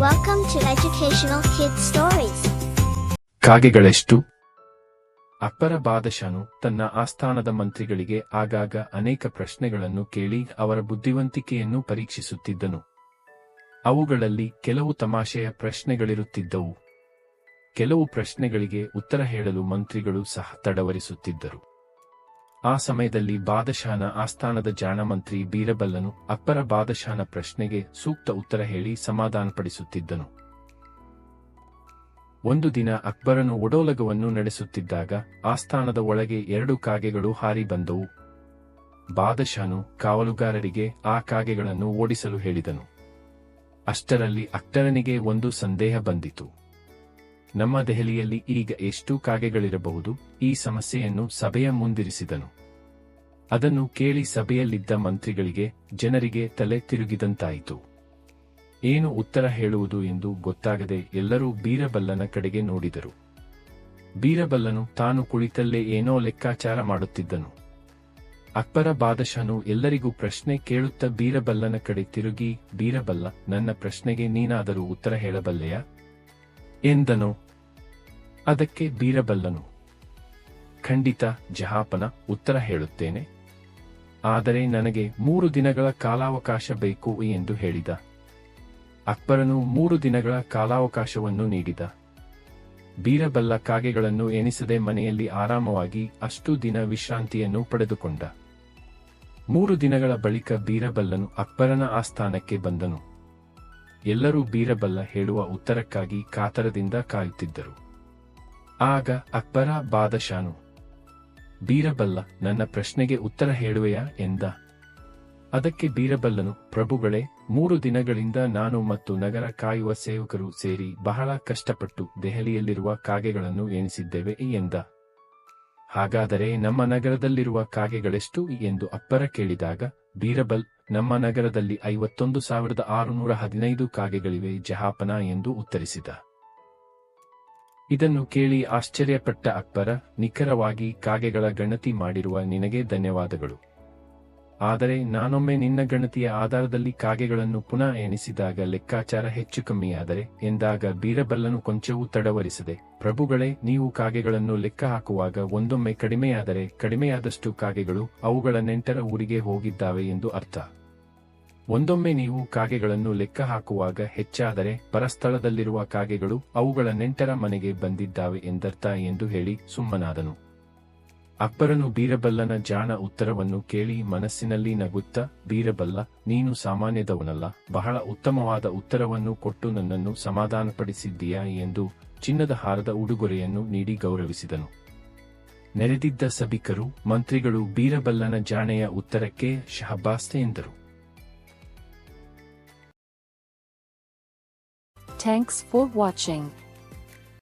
Welcome to Educational Kids Stories. ಕಾಗೆಗಳೆಷ್ಟು? Akbar ಬಾದಶಾನು ತನ್ನ ಆಸ್ಥಾನದ ಮಂತ್ರಿಗಳಿಗೆ ಆಗಾಗ ಅನೇಕ ಪ್ರಶ್ನೆಗಳನ್ನು ಕೇಳಿ ಅವರ ಬುದ್ಧಿವಂತಿಕೆಯನ್ನು ಪರೀಕ್ಷಿಸುತ್ತಿದ್ದನು. ಅವುಗಳಲ್ಲಿ ಕೆಲವು ತಮಾಷೆಯ ಪ್ರಶ್ನೆಗಳಿರುತ್ತಿದ್ದವು. ಕೆಲವು ಪ್ರಶ್ನೆಗಳಿಗೆ ಉತ್ತರ ಹೇಳಲು ಮಂತ್ರಿಗಳು ಸಹ ತಡವರಿಸುತ್ತಿದ್ದರು. ಆ ಸಮಯದಲ್ಲಿ ಬಾದಶಾನ ಆಸ್ಥಾನದ ಜಾಣ ಮಂತ್ರಿ ಬೀರಬಲ್ಲನು ಅಕ್ಬರ ಬಾದಶಾನ ಪ್ರಶ್ನೆಗೆ ಸೂಕ್ತ ಉತ್ತರ ಹೇಳಿ ಸಮಾಧಾನಪಡಿಸುತ್ತಿದ್ದನು. ಒಂದು ದಿನ ಅಕ್ಬರನು ಒಡೋಲಗವನ್ನು ನಡೆಸುತ್ತಿದ್ದಾಗ ಆಸ್ಥಾನದ ಒಳಗೆ 2 ಕಾಗೆಗಳು ಹಾರಿ ಬಂದವು. ಬಾದಶಾನು ಕಾವಲುಗಾರರಿಗೆ ಆ ಕಾಗೆಗಳನ್ನು ಓಡಿಸಲು ಹೇಳಿದನು. ಅಷ್ಟರಲ್ಲಿ ಅಕ್ಬರನಿಗೆ ಒಂದು ಸಂದೇಹ ಬಂದಿತು. ನಮ್ಮ ದೆಹಲಿಯಲ್ಲಿ ಈಗ ಎಷ್ಟು ಕಾಗೆಗಳಿರಬಹುದು? ಈ ಸಮಸ್ಯೆಯನ್ನು ಸಭೆಯ ಮುಂದಿರಿಸಿದನು. ಅದನ್ನು ಕೇಳಿ ಸಭೆಯಲ್ಲಿದ್ದ ಮಂತ್ರಿಗಳಿಗೆ, ಜನರಿಗೆ ತಲೆ ತಿರುಗಿದಂತಾಯಿತು. ಏನು ಉತ್ತರ ಹೇಳುವುದು ಎಂದು ಗೊತ್ತಾಗದೆ ಎಲ್ಲರೂ ಬೀರಬಲ್ಲನ ಕಡೆಗೆ ನೋಡಿದರು. ಬೀರಬಲ್ಲನು ತಾನು ಕುಳಿತಲ್ಲೇ ಏನೋ ಲೆಕ್ಕಾಚಾರ ಮಾಡುತ್ತಿದ್ದನು. ಅಕ್ಬರ ಬಾದಶಾನು ಎಲ್ಲರಿಗೂ ಪ್ರಶ್ನೆ ಕೇಳುತ್ತಾ ಬೀರಬಲ್ಲನ ಕಡೆ ತಿರುಗಿ, ಬೀರಬಲ್ಲ, ನನ್ನ ಪ್ರಶ್ನೆಗೆ ನೀನಾದರೂ ಉತ್ತರ ಹೇಳಬಲ್ಲೆಯಾ ಎಂದನು. ಅದಕ್ಕೆ ಬೀರಬಲ್ಲನು, ಖಂಡಿತ ಜಹಾಪನ, ಉತ್ತರ ಹೇಳುತ್ತೇನೆ. ಆದರೆ ನನಗೆ 3 ದಿನಗಳ ಕಾಲಾವಕಾಶ ಬೇಕು ಎಂದು ಹೇಳಿದ. ಅಕ್ಬರನು 3 ದಿನಗಳ ಕಾಲಾವಕಾಶವನ್ನು ನೀಡಿದ. ಬೀರಬಲ್ಲ ಕಾಗೆಗಳನ್ನು ಎಣಿಸದೆ ಮನೆಯಲ್ಲಿ ಆರಾಮವಾಗಿ ಅಷ್ಟು ದಿನ ವಿಶ್ರಾಂತಿಯನ್ನು ಪಡೆದುಕೊಂಡ. 3 ದಿನಗಳ ಬಳಿಕ ಬೀರಬಲ್ಲನು ಅಕ್ಬರನ ಆಸ್ಥಾನಕ್ಕೆ ಬಂದನು. ಎಲ್ಲರೂ ಬೀರಬಲ್ಲ ಹೇಳುವ ಉತ್ತರಕ್ಕಾಗಿ ಕಾತರದಿಂದ ಕಾಯುತ್ತಿದ್ದರು. ಆಗ ಅಕ್ಬರ ಬಾದಶಾನು, ಬೀರಬಲ್ಲ, ನನ್ನ ಪ್ರಶ್ನೆಗೆ ಉತ್ತರ ಹೇಳುವೆಯಾ ಎಂದ. ಅದಕ್ಕೆ ಬೀರಬಲ್ಲನು, ಪ್ರಭುಗಳೇ, 3 ದಿನಗಳಿಂದ ನಾನು ಮತ್ತು ನಗರ ಕಾಯುವ ಸೇವಕರು ಸೇರಿ ಬಹಳ ಕಷ್ಟಪಟ್ಟು ದೆಹಲಿಯಲ್ಲಿರುವ ಕಾಗೆಗಳನ್ನು ಎಣಿಸಿದ್ದೇವೆ ಎಂದ. ಹಾಗಾದರೆ ನಮ್ಮ ನಗರದಲ್ಲಿರುವ ಕಾಗೆಗಳೆಷ್ಟು ಎಂದು ಅಕ್ಬರ ಕೇಳಿದಾಗ, ಬೀರಬಲ್, ನಮ್ಮ ನಗರದಲ್ಲಿ 51,615 ಕಾಗೆಗಳಿವೆ ಜಹಾಪನ ಎಂದು ಉತ್ತರಿಸಿದ. ಇದನ್ನು ಕೇಳಿ ಆಶ್ಚರ್ಯಪಟ್ಟ ಅಕ್ಬರ, ನಿಖರವಾಗಿ ಕಾಗೆಗಳ ಗಣತಿ ಮಾಡಿರುವ ನಿನಗೆ ಧನ್ಯವಾದಗಳು. ಆದರೆ ನಾನೊಮ್ಮೆ ನಿನ್ನ ಗಣತಿಯ ಆಧಾರದಲ್ಲಿ ಕಾಗೆಗಳನ್ನು ಪುನಃ ಎಣಿಸಿದಾಗ ಲೆಕ್ಕಾಚಾರ ಹೆಚ್ಚು ಕಮ್ಮಿಯಾದರೆ ಎಂದಾಗ ಬೀರಬಲ್ಲನು ಕೊಂಚವೂ ತಡವರಿಸದೆ, ಪ್ರಭುಗಳೇ, ನೀವು ಕಾಗೆಗಳನ್ನು ಲೆಕ್ಕ ಹಾಕುವಾಗ ಒಂದೊಮ್ಮೆ ಕಡಿಮೆಯಾದರೆ ಕಡಿಮೆಯಾದಷ್ಟು ಕಾಗೆಗಳು ಅವುಗಳ ನೆಂಟರ ಊರಿಗೆ ಹೋಗಿದ್ದಾವೆ ಎಂದು ಅರ್ಥ. ಒಂದೊಮ್ಮೆ ನೀವು ಕಾಗೆಗಳನ್ನು ಲೆಕ್ಕ ಹಾಕುವಾಗ ಹೆಚ್ಚಾದರೆ ಪರಸ್ಥಳದಲ್ಲಿರುವ ಕಾಗೆಗಳು ಅವುಗಳ ನೆಂಟರ ಮನೆಗೆ ಬಂದಿದ್ದಾವೆ ಎಂದರ್ಥ ಎಂದು ಹೇಳಿ ಸುಮ್ಮನಾದನು. ಅಕ್ಬರನು ಬೀರಬಲ್ಲನ ಜಾಣ ಉತ್ತರವನ್ನು ಕೇಳಿ ಮನಸ್ಸಿನಲ್ಲಿ ನಗುತ್ತಾ, ಬೀರಬಲ್ಲ, ನೀನು ಸಾಮಾನ್ಯದವನಲ್ಲ, ಬಹಳ ಉತ್ತಮವಾದ ಉತ್ತರವನ್ನು ಕೊಟ್ಟು ನನ್ನನ್ನು ಸಮಾಧಾನಪಡಿಸಿದ್ದೀಯಾ ಎಂದು ಚಿನ್ನದ ಹಾರದ ಉಡುಗೊರೆಯನ್ನು ನೀಡಿ ಗೌರವಿಸಿದನು. ನೆರೆದಿದ್ದ ಸಭಿಕರು, ಮಂತ್ರಿಗಳು ಬೀರಬಲ್ಲನ ಜಾಣೆಯ ಉತ್ತರಕ್ಕೆ ಶಹಬ್ಬಾಸ್ ಎಂದರು. Thanks for watching.